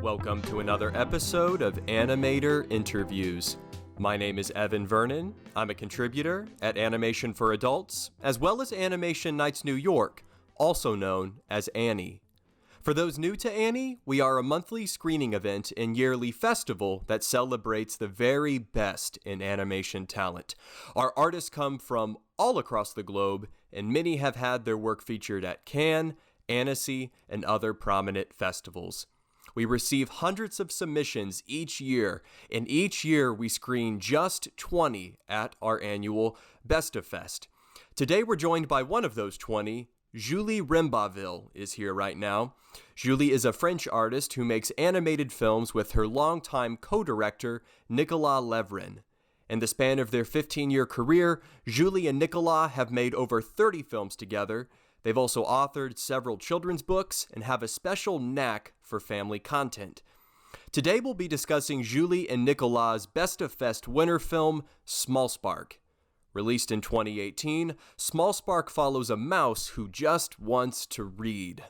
Welcome to another episode of Animator Interviews. My name is Evan Vernon. I'm a contributor at Animation for Adults, as well as Animation Nights New York, also known as ANNY. For those new to ANNY, we are a monthly screening event and yearly festival that celebrates the very best in animation talent. Our artists come from all across the globe, and many have had their work featured at Cannes, Annecy, and other prominent festivals. We receive hundreds of submissions each year, and each year we screen just 20 at our annual Best of Fest. Today we're joined by one of those 20. Julie Rembauville is here right now. Julie is a French artist who makes animated films with her longtime co-director, Nicolas Levrin. In the span of their 15-year career, Julie and Nicolas have made over 30 films together. They've also authored several children's books and have a special knack for family content. Today we'll be discussing Julie and Nicolas' Best of Fest winner film, Small Spark. Released in 2018, Small Spark follows a mouse who just wants to read.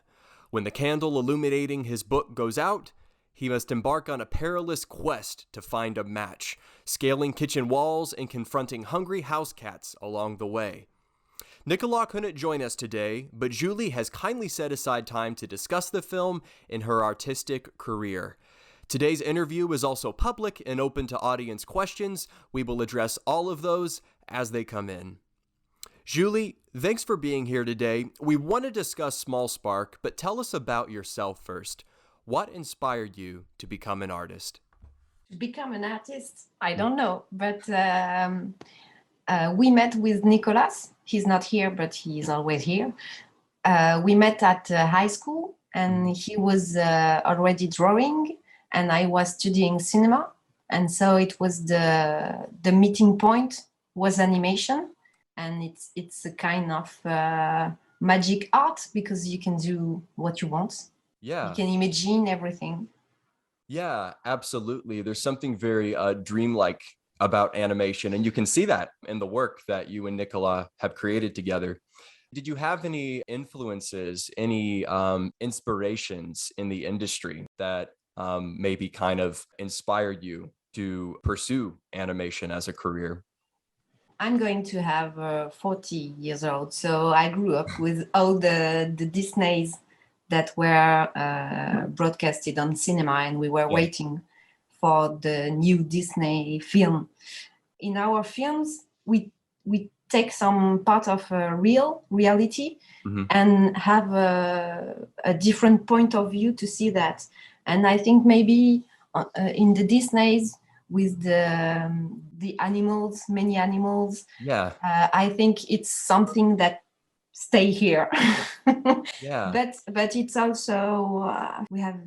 When the candle illuminating his book goes out, he must embark on a perilous quest to find a match, scaling kitchen walls and confronting hungry house cats along the way. Nicolas couldn't join us today, but Julie has kindly set aside time to discuss the film and her artistic career. Today's interview is also public and open to audience questions. We will address all of those as they come in. Julie, thanks for being here today. We want to discuss Small Spark, but tell us about yourself first. What inspired you to become an artist? To become an artist? I don't know, but we met with Nicolas. He's not here, but he's always here. We met at high school, and he was already drawing, and I was studying cinema. And so it was the meeting point was animation. And it's a kind of magic art because you can do what you want. Yeah. You can imagine everything. Yeah, absolutely. There's something very dreamlike about animation, and you can see that in the work that you and Nicolas have created together. Did you have any influences, any inspirations in the industry that maybe kind of inspired you to pursue animation as a career? I'm going to have 40 years old, so I grew up with all the Disneys that were broadcasted on cinema, and we were waiting for the new Disney film. In our films, we take some part of reality and have a different point of view to see that. And I think maybe in the Disneys with the animals, many animals, I think it's something that stay here. But it's also we have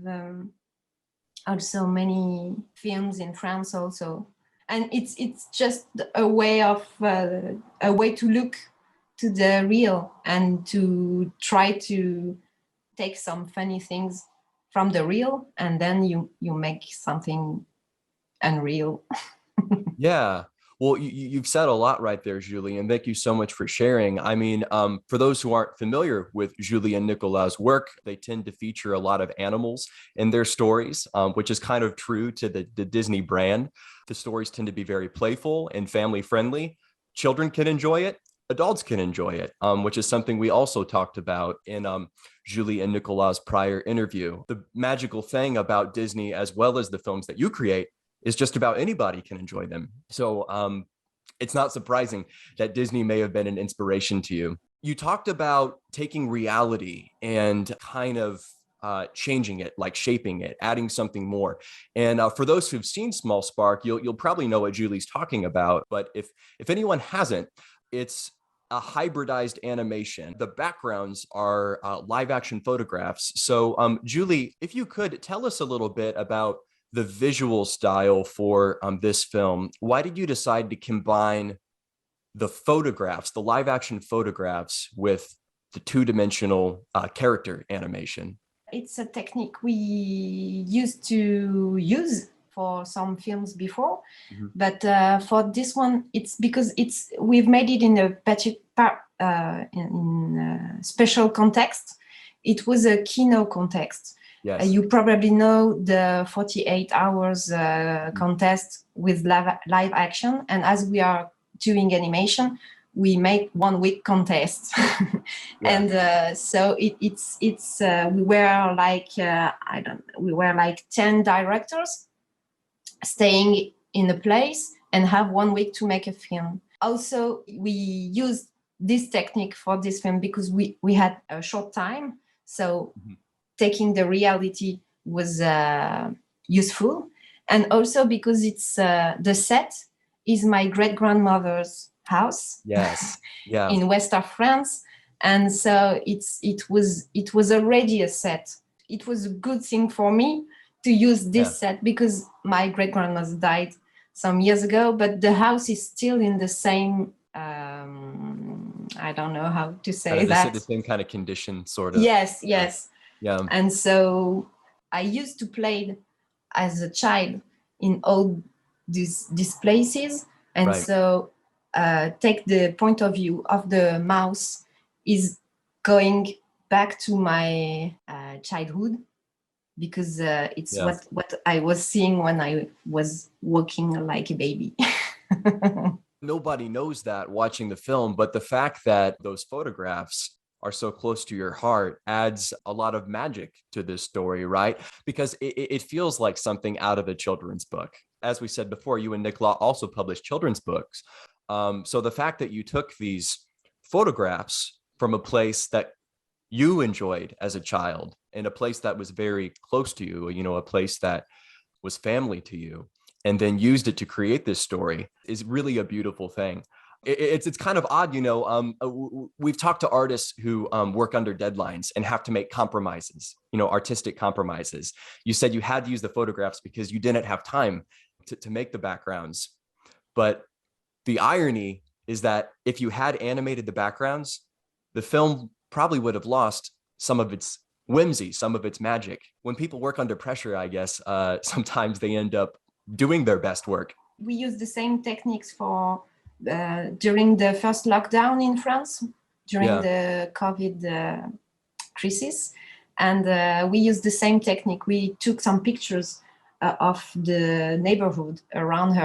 also many films in France also, and it's just a way to look to the real and to try to take some funny things from the real, and then you make something unreal. Yeah. Well, you've said a lot right there, Julie, and thank you so much for sharing. I mean, for those who aren't familiar with Julie and Nicolas' work, they tend to feature a lot of animals in their stories, which is kind of true to the Disney brand. The stories tend to be very playful and family friendly. Children can enjoy it. Adults can enjoy it, which is something we also talked about in Julie and Nicolas' prior interview. The magical thing about Disney, as well as the films that you create, is just about anybody can enjoy them. So it's not surprising that Disney may have been an inspiration to you. You talked about taking reality and kind of changing it, like shaping it, adding something more. And for those who've seen Small Spark, you'll probably know what Julie's talking about. But if anyone hasn't, it's a hybridized animation. The backgrounds are live action photographs. So Julie, if you could tell us a little bit about the visual style for this film. Why did you decide to combine the photographs, the live action photographs, with the two-dimensional character animation? It's a technique we used to use for some films before, but for this one, it's because we've made it in a special context. It was a kino context. Yes. You probably know the 48 hours contest with live action. And as we are doing animation, we make 1 week contests. And so it's we were like, we were like 10 directors staying in a place and have 1 week to make a film. Also, we used this technique for this film because we had a short time. So taking the reality was useful. And also because it's the set is my great-grandmother's house. Yes. Yeah. In west of France. And so it was already a set. It was a good thing for me to use this set because my great-grandmother died some years ago, but the house is still in the same, I don't know how to say that. The same kind of condition, sort of. Yes. Yeah. And so I used to play as a child in all these places. And so take the point of view of the mouse is going back to my childhood, because it's what I was seeing when I was walking like a baby. Nobody knows that watching the film, but the fact that those photographs are so close to your heart adds a lot of magic to this story, right? Because it feels like something out of a children's book. As we said before, you and Nicolas also published children's books. So the fact that you took these photographs from a place that you enjoyed as a child, in a place that was very close to you, you know, a place that was family to you, and then used it to create this story is really a beautiful thing. It's kind of odd, you know, we've talked to artists who work under deadlines and have to make compromises, you know, artistic compromises. You said you had to use the photographs because you didn't have time to make the backgrounds. But the irony is that if you had animated the backgrounds, the film probably would have lost some of its whimsy, some of its magic. When people work under pressure, I guess, sometimes they end up doing their best work. We use the same techniques for during the first lockdown in France, during the COVID crisis. And we used the same technique. We took some pictures of the neighborhood around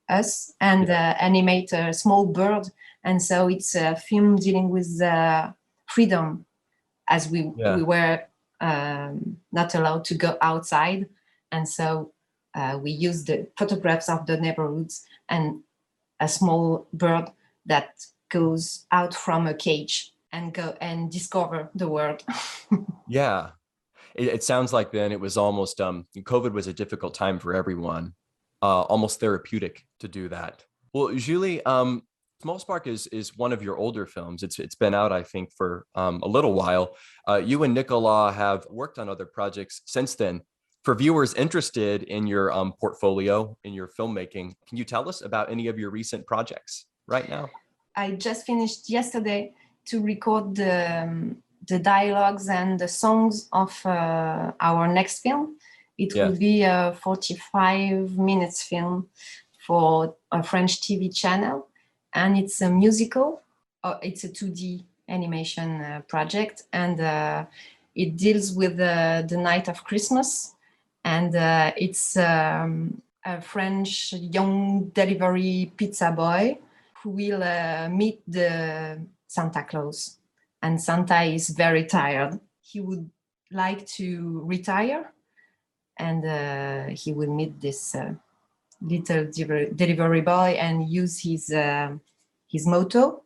us and animate a small bird. And so it's a film dealing with freedom, as we were not allowed to go outside. And so we used the photographs of the neighborhoods and a small bird that goes out from a cage and go and discover the world. Yeah. It sounds like then it was almost, COVID was a difficult time for everyone, almost therapeutic to do that. Well, Julie, Small Spark is one of your older films. It's been out, I think, for a little while. You and Nicolas have worked on other projects since then. For viewers interested in your portfolio, in your filmmaking, can you tell us about any of your recent projects right now? I just finished yesterday to record the dialogues and the songs of our next film. It will be a 45 minutes film for a French TV channel. And it's a musical. It's a 2D animation project. And it deals with the night of Christmas. And it's a French young delivery pizza boy who will meet the Santa Claus. And Santa is very tired. He would like to retire. And he will meet this little delivery boy and use his moto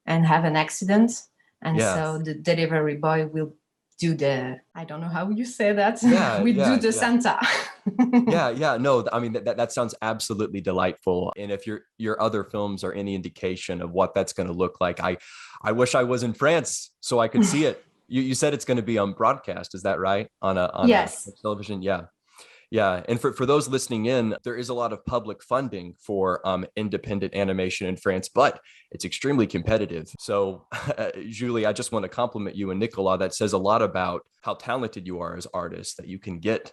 and have an accident. And so the delivery boy will do the, I don't know how you say that. Do the Santa. No, I mean, that sounds absolutely delightful. And if your other films are any indication of what that's going to look like, I wish I was in France so I could see it. You said it's going to be on broadcast. Is that right? On a television? Yeah. And for those listening in, there is a lot of public funding for independent animation in France, but it's extremely competitive. So Julie, I just want to compliment you and Nicolas. That says a lot about how talented you are as artists, that you can get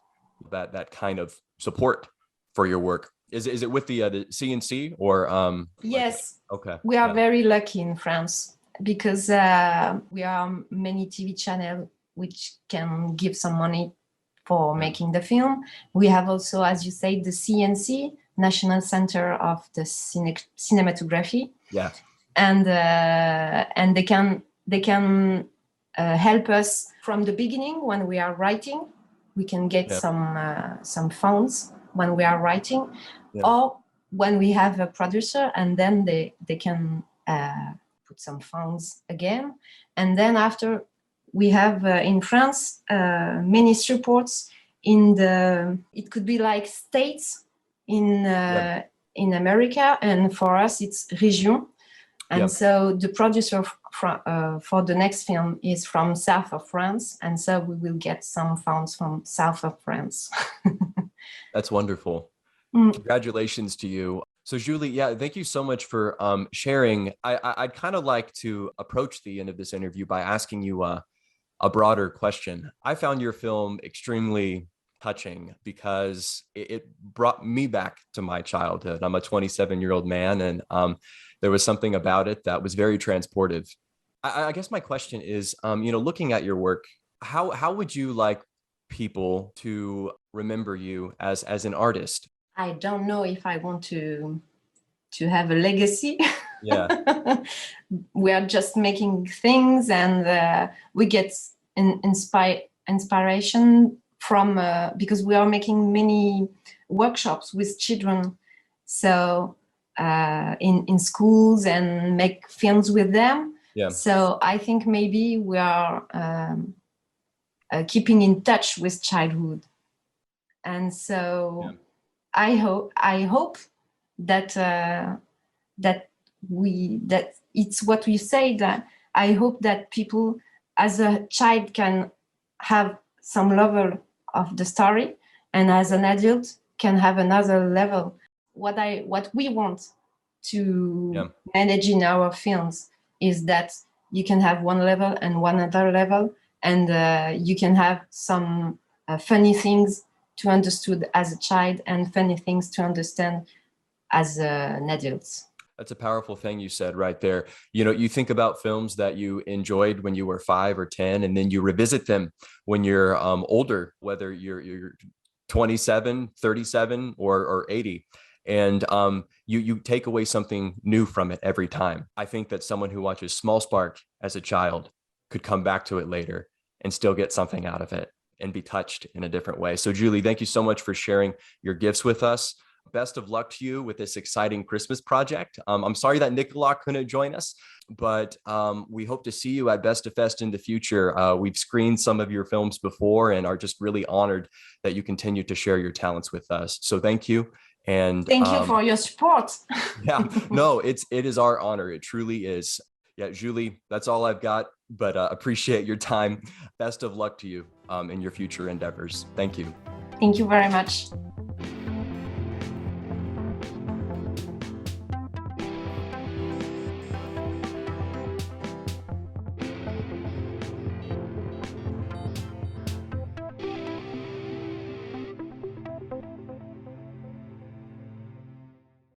that kind of support for your work. Is it with the CNC or? Yes. Okay. We are very lucky in France because we are many TV channels which can give some money for making the film. We have also, as you say, the CNC, National Center of the Cinematography. Yeah. And they can help us from the beginning when we are writing. We can get some funds when we are writing, or when we have a producer, and then they can put some funds again. And then after, we have in France many supports in it could be like states in America, and for us it's région. And so the producer for the next film is from south of France, and so we will get some funds from south of France. That's wonderful. Congratulations to you. So Julie, thank you so much for sharing. I'd kind of like to approach the end of this interview by asking you a broader question. I found your film extremely touching because it brought me back to my childhood. I'm a 27-year-old man, and there was something about it that was very transportive. I guess my question is, looking at your work, how would you like people to remember you as an artist? I don't know if I want to have a legacy. Yeah. We are just making things, and we get inspiration from because we are making many workshops with children, so in schools, and make films with them. So I think maybe we are keeping in touch with childhood, and so I hope that it's what we say, that I hope that people as a child can have some level of the story, and as an adult can have another level. What we want to manage in our films is that you can have one level and one other level, and you can have some funny things to understood as a child and funny things to understand as an adult. That's a powerful thing you said right there. You think about films that you enjoyed when you were 5 or 10, and then you revisit them when you're older, whether you're 27, 37, or 80. And you take away something new from it every time. I think that someone who watches Small Spark as a child could come back to it later and still get something out of it and be touched in a different way. So Julie, thank you so much for sharing your gifts with us. Best of luck to you with this exciting Christmas project. I'm sorry that Nicolas couldn't join us, but we hope to see you at Best of Fest in the future. We've screened some of your films before and are just really honored that you continue to share your talents with us. So thank you. And thank you for your support. No, it is our honor. It truly is. Julie, that's all I've got, but appreciate your time. Best of luck to you in your future endeavors. Thank you. Thank you very much.